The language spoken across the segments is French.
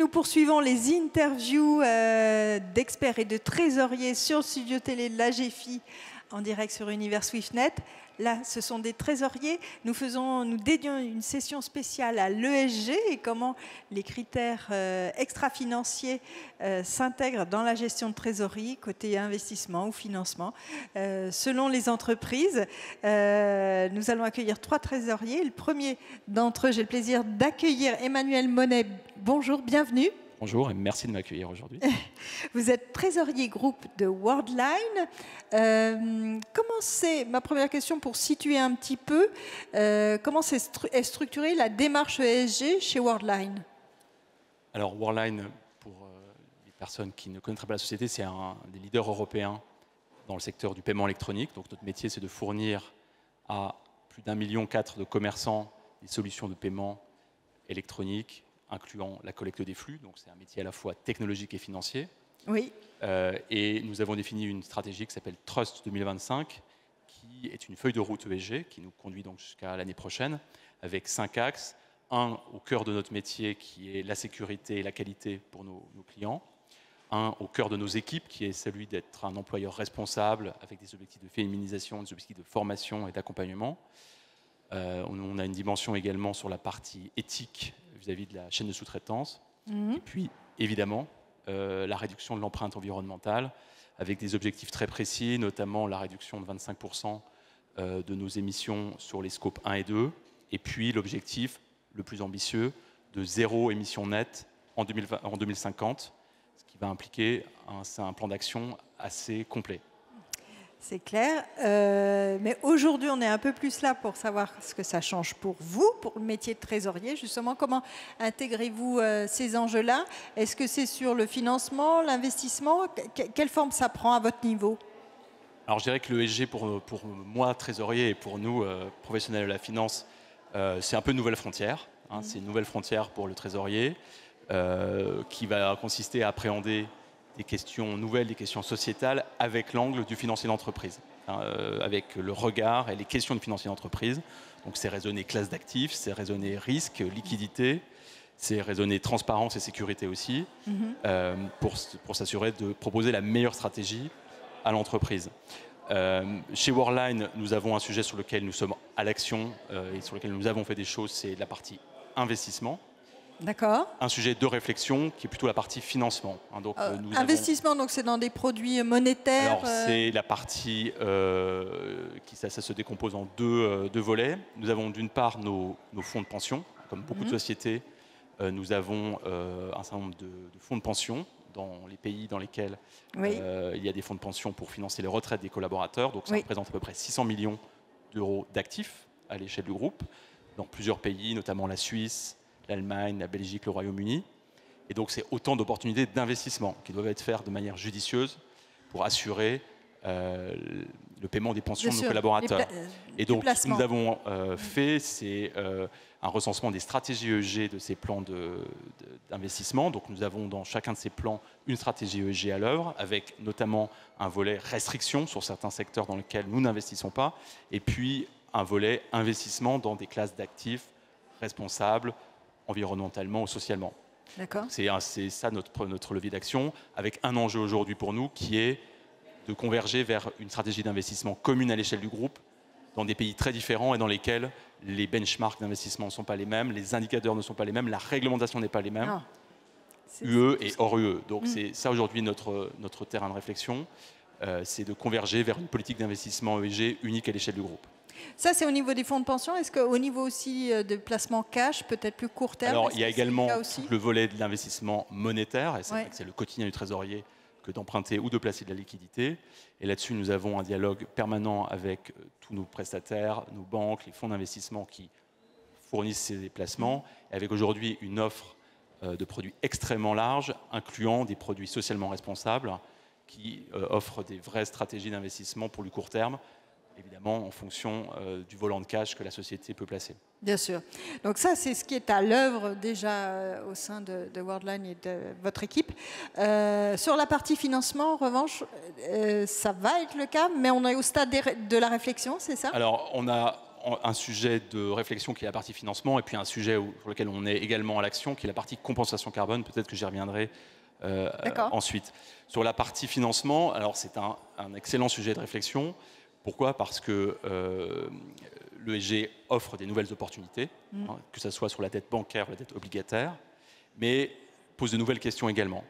Nous poursuivons les interviews d'experts et de trésoriers sur le studio télé de l'AGFI en direct sur Univers SwiftNet. Là, ce sont des trésoriers. Nous dédions une session spéciale à l'ESG et comment les critères extra-financiers s'intègrent dans la gestion de trésorerie, côté investissement ou financement, selon les entreprises. Nous allons accueillir 3 trésoriers. Le premier d'entre eux, j'ai le plaisir d'accueillir Emmanuel Monet. Bonjour, bienvenue. Bonjour et merci de m'accueillir aujourd'hui. Vous êtes trésorier groupe de Worldline. Comment c'est, ma première question pour situer un petit peu, comment est structurée la démarche ESG chez Worldline? Alors Worldline, pour les personnes qui ne connaîtraient pas la société, c'est un des leaders européens dans le secteur du paiement électronique. Donc notre métier, c'est de fournir à plus d'1,4 million de commerçants des solutions de paiement électronique, incluant la collecte des flux. Donc c'est un métier à la fois technologique et financier. Oui. Et nous avons défini une stratégie qui s'appelle Trust 2025, qui est une feuille de route ESG qui nous conduit donc jusqu'à l'année prochaine, avec 5 axes. Un au cœur de notre métier, qui est la sécurité et la qualité pour nos clients. Un au cœur de nos équipes, qui est celui d'être un employeur responsable, avec des objectifs de féminisation, des objectifs de formation et d'accompagnement. On a une dimension également sur la partie éthique vis-à-vis de la chaîne de sous-traitance. Et puis, évidemment, la réduction de l'empreinte environnementale, avec des objectifs très précis, notamment la réduction de 25% de nos émissions sur les scopes 1 et 2. Et puis, l'objectif le plus ambitieux de 0 émissions nettes en 2050, ce qui va impliquer un plan d'action assez complet. C'est clair, mais aujourd'hui on est un peu plus là pour savoir ce que ça change pour vous, pour le métier de trésorier. Justement, comment intégrez-vous ces enjeux-là? Est-ce que c'est sur le financement, l'investissement? Quelle forme ça prend à votre niveau? Alors je dirais que le ESG pour moi, trésorier, et pour nous, professionnels de la finance, c'est un peu une nouvelle frontière. C'est une nouvelle frontière pour le trésorier qui va consister à appréhender des questions nouvelles, des questions sociétales, avec l'angle du financier d'entreprise, avec le regard et les questions du financier d'entreprise. Donc c'est raisonner classe d'actifs, c'est raisonner risque, liquidité, c'est raisonner transparence et sécurité aussi, pour s'assurer de proposer la meilleure stratégie à l'entreprise. Chez Worldline, nous avons un sujet sur lequel nous sommes à l'action et sur lequel nous avons fait des choses, c'est la partie investissement. D'accord. Un sujet de réflexion qui est plutôt la partie financement. Donc, investissement, donc c'est dans des produits monétaires. Alors c'est la partie ça se décompose en deux volets. Nous avons d'une part nos fonds de pension. Comme beaucoup de sociétés, nous avons un certain nombre de fonds de pension dans les pays dans lesquels il y a des fonds de pension pour financer les retraites des collaborateurs. Donc ça représente à peu près 600 millions d'euros d'actifs à l'échelle du groupe, dans plusieurs pays, notamment la Suisse, l'Allemagne, la Belgique, le Royaume-Uni. Et donc, c'est autant d'opportunités d'investissement qui doivent être faites de manière judicieuse pour assurer le paiement des pensions de nos collaborateurs. Et donc, ce que nous avons fait, c'est un recensement des stratégies ESG de ces plans d'investissement. Donc, nous avons dans chacun de ces plans une stratégie ESG à l'œuvre, avec notamment un volet restriction sur certains secteurs dans lesquels nous n'investissons pas, et puis un volet investissement dans des classes d'actifs responsables, environnementalement ou socialement. C'est ça notre levier d'action, avec un enjeu aujourd'hui pour nous qui est de converger vers une stratégie d'investissement commune à l'échelle du groupe dans des pays très différents et dans lesquels les benchmarks d'investissement ne sont pas les mêmes, les indicateurs ne sont pas les mêmes, la réglementation n'est pas les mêmes, UE et hors UE. Donc c'est ça aujourd'hui notre terrain de réflexion, c'est de converger vers une politique d'investissement ESG unique à l'échelle du groupe. Ça, c'est au niveau des fonds de pension. Est-ce qu'au niveau aussi de placement cash, peut-être plus court terme? Alors, il y a également le volet de l'investissement monétaire. Et c'est le quotidien du trésorier que d'emprunter ou de placer de la liquidité. Et là-dessus, nous avons un dialogue permanent avec tous nos prestataires, nos banques, les fonds d'investissement qui fournissent ces placements. Et avec aujourd'hui une offre de produits extrêmement large, incluant des produits socialement responsables qui offrent des vraies stratégies d'investissement pour le court terme, évidemment en fonction du volant de cash que la société peut placer. Bien sûr. Donc ça, c'est ce qui est à l'œuvre déjà au sein de Worldline et de votre équipe. Sur la partie financement, en revanche, ça va être le cas, mais on est au stade de la réflexion, c'est ça? Alors, on a un sujet de réflexion qui est la partie financement, et puis un sujet sur lequel on est également à l'action, qui est la partie compensation carbone. Peut-être que j'y reviendrai ensuite. Sur la partie financement, alors c'est un excellent sujet de réflexion. Pourquoi? Parce que l'ESG offre des nouvelles opportunités, que ce soit sur la dette bancaire ou la dette obligataire, mais pose de nouvelles questions également.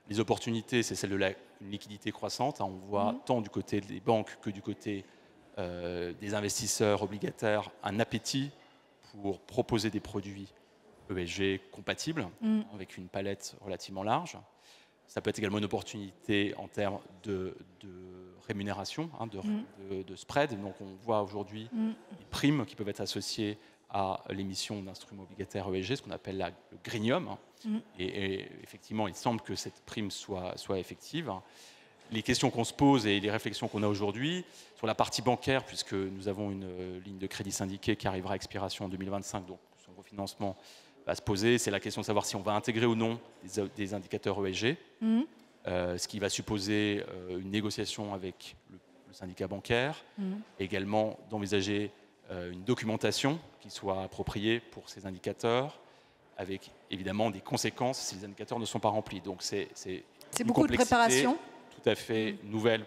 Les opportunités, c'est celle de la liquidité croissante. On voit tant du côté des banques que du côté des investisseurs obligataires un appétit pour proposer des produits ESG compatibles, avec une palette relativement large. Ça peut être également une opportunité en termes de rémunération, de spread. Donc on voit aujourd'hui des primes qui peuvent être associées à l'émission d'instruments obligataires ESG, ce qu'on appelle le greenium. Et effectivement, il semble que cette prime soit effective. Les questions qu'on se pose et les réflexions qu'on a aujourd'hui sur la partie bancaire, puisque nous avons une ligne de crédit syndiqué qui arrivera à expiration en 2025, donc son refinancement va se poser, c'est la question de savoir si on va intégrer ou non des indicateurs ESG, ce qui va supposer une négociation avec le syndicat bancaire, et également d'envisager une documentation qui soit appropriée pour ces indicateurs, avec évidemment des conséquences si les indicateurs ne sont pas remplis. Donc c'est beaucoup de préparation. Tout à fait nouvelle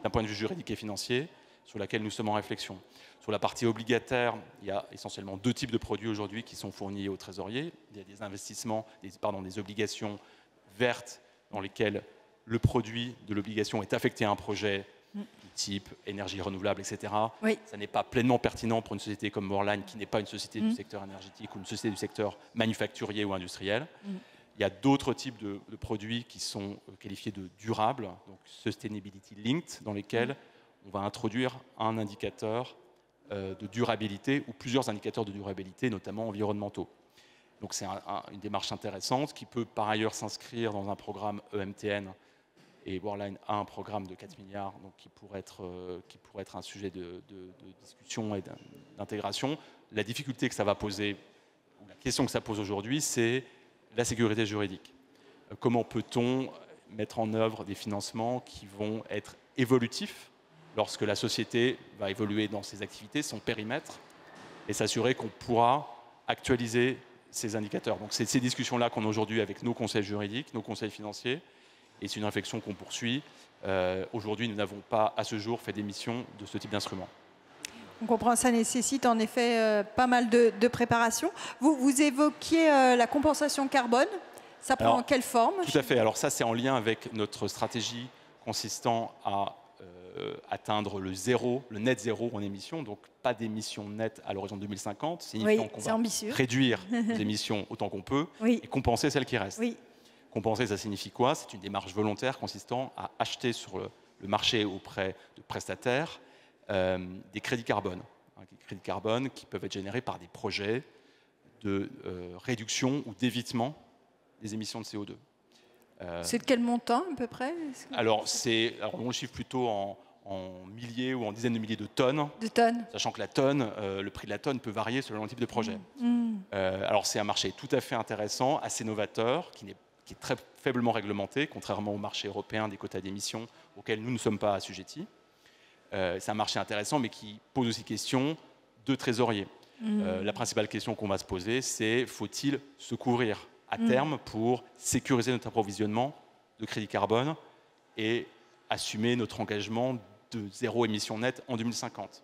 d'un point de vue juridique et financier, sur laquelle nous sommes en réflexion. Sur la partie obligataire, il y a essentiellement deux types de produits aujourd'hui qui sont fournis aux trésoriers. Il y a des investissements, des obligations vertes dans lesquelles le produit de l'obligation est affecté à un projet du type énergie renouvelable, etc. Oui. Ça n'est pas pleinement pertinent pour une société comme Worldline, qui n'est pas une société du secteur énergétique ou une société du secteur manufacturier ou industriel. Il y a d'autres types de produits qui sont qualifiés de durables, donc sustainability linked, dans lesquels on va introduire un indicateur de durabilité ou plusieurs indicateurs de durabilité, notamment environnementaux. Donc c'est une démarche intéressante qui peut par ailleurs s'inscrire dans un programme EMTN, et Worldline a un programme de 4 milliards donc qui pourrait être un sujet de discussion et d'intégration. La difficulté que ça va poser, ou la question que ça pose aujourd'hui, c'est la sécurité juridique. Comment peut-on mettre en œuvre des financements qui vont être évolutifs lorsque la société va évoluer dans ses activités, son périmètre, et s'assurer qu'on pourra actualiser ces indicateurs. Donc c'est ces discussions-là qu'on a aujourd'hui avec nos conseils juridiques, nos conseils financiers, et c'est une réflexion qu'on poursuit. Aujourd'hui, nous n'avons pas, à ce jour, fait d'émission de ce type d'instrument. On comprend, ça nécessite en effet pas mal de préparation. Vous évoquiez la compensation carbone. Ça prend quelle forme? Tout à fait. Alors ça, c'est en lien avec notre stratégie consistant à atteindre le net zéro en émissions, donc pas d'émissions nettes à l'horizon 2050, signifiant qu'on va réduire les émissions autant qu'on peut et compenser celles qui restent. Compenser, ça signifie quoi? C'est une démarche volontaire consistant à acheter sur le marché auprès de prestataires des crédits carbone. Des crédits carbone qui peuvent être générés par des projets de réduction ou d'évitement des émissions de CO2. C'est de quel montant à peu près? Alors on le chiffre plutôt en milliers ou en dizaines de milliers de tonnes. Sachant que la tonne, le prix de la tonne peut varier selon le type de projet. Alors c'est un marché tout à fait intéressant, assez novateur, qui est très faiblement réglementé, contrairement au marché européen des quotas d'émissions auxquels nous ne sommes pas assujettis. C'est un marché intéressant, mais qui pose aussi question de trésorerie. La principale question qu'on va se poser, c'est faut-il se couvrir à terme pour sécuriser notre approvisionnement de crédit carbone et assumer notre engagement de zéro émission nette en 2050?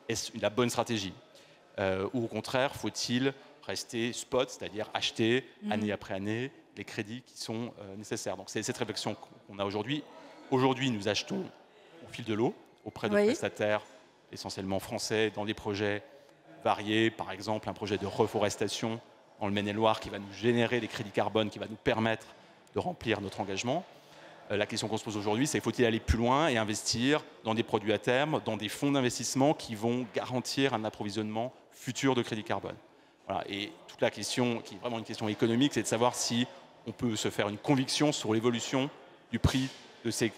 Est-ce la bonne stratégie? Ou au contraire, faut-il rester spot, c'est-à-dire acheter année après année les crédits qui sont nécessaires? Donc c'est cette réflexion qu'on a aujourd'hui. Aujourd'hui, nous achetons au fil de l'eau auprès de prestataires essentiellement français dans des projets variés, par exemple un projet de reforestation dans le Maine-et-Loire qui va nous générer des crédits carbone, qui va nous permettre de remplir notre engagement. La question qu'on se pose aujourd'hui, c'est faut-il aller plus loin et investir dans des produits à terme, dans des fonds d'investissement qui vont garantir un approvisionnement futur de crédit carbone. Voilà. Et toute la question, qui est vraiment une question économique, c'est de savoir si on peut se faire une conviction sur l'évolution du prix de ces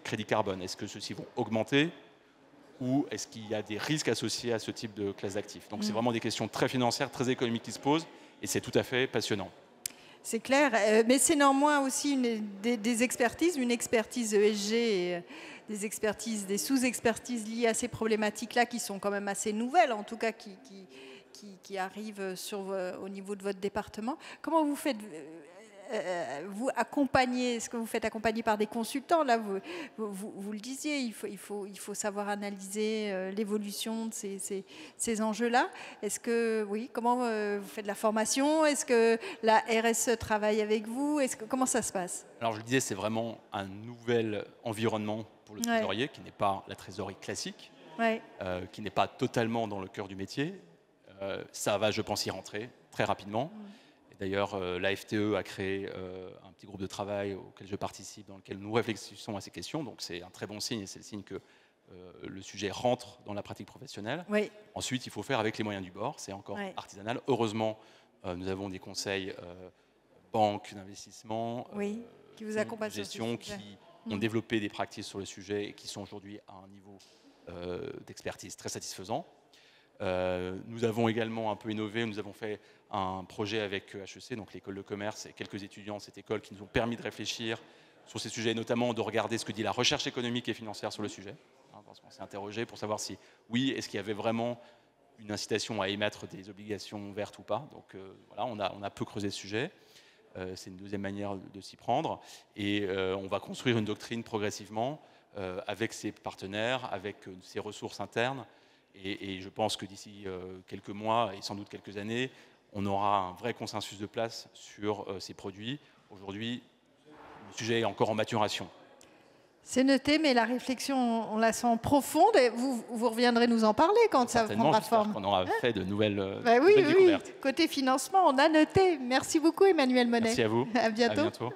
crédits carbone. Est-ce que ceux-ci vont augmenter ou est-ce qu'il y a des risques associés à ce type de classe d'actifs? Donc c'est vraiment des questions très financières, très économiques qui se posent et c'est tout à fait passionnant. C'est clair, mais c'est néanmoins aussi des expertises, une expertise ESG des expertises, des sous-expertises liées à ces problématiques-là qui sont quand même assez nouvelles, en tout cas qui arrivent au niveau de votre département. Comment vous faites vous accompagner? Est-ce que vous faites accompagner par des consultants? Là, vous le disiez, il faut savoir analyser l'évolution de ces enjeux-là. Est-ce que, oui, comment vous faites de la formation? Est-ce que la RSE travaille avec vous? Comment ça se passe? Alors, je le disais, c'est vraiment un nouvel environnement pour le trésorier, qui n'est pas la trésorerie classique, qui n'est pas totalement dans le cœur du métier. Ça va, je pense, y rentrer très rapidement. D'ailleurs, la FTE a créé un petit groupe de travail auquel je participe, dans lequel nous réfléchissons à ces questions. Donc c'est un très bon signe, et c'est le signe que le sujet rentre dans la pratique professionnelle. Ensuite, il faut faire avec les moyens du bord. C'est encore artisanal. Heureusement, nous avons des conseils banques d'investissement, qui vous accompagnent, gestion, qui ont développé des pratiques sur le sujet et qui sont aujourd'hui à un niveau d'expertise très satisfaisant. Nous avons également un peu innové, nous avons fait un projet avec HEC, donc l'école de commerce, et quelques étudiants de cette école qui nous ont permis de réfléchir sur ces sujets, notamment de regarder ce que dit la recherche économique et financière sur le sujet. Parce qu'on s'est interrogé pour savoir si, oui, est-ce qu'il y avait vraiment une incitation à émettre des obligations vertes ou pas. Donc voilà, on a peu creusé le sujet. C'est une deuxième manière de s'y prendre. Et on va construire une doctrine progressivement avec ses partenaires, avec ses ressources internes. Et je pense que d'ici quelques mois et sans doute quelques années, on aura un vrai consensus de place sur ces produits. Aujourd'hui, le sujet est encore en maturation. C'est noté, mais la réflexion, on la sent profonde. Et vous reviendrez nous en parler quand ça prendra forme. On aura fait de nouvelles, oui, découvertes. Oui. Côté financement, on a noté. Merci beaucoup, Emmanuel Monet. Merci à vous. À bientôt. À bientôt.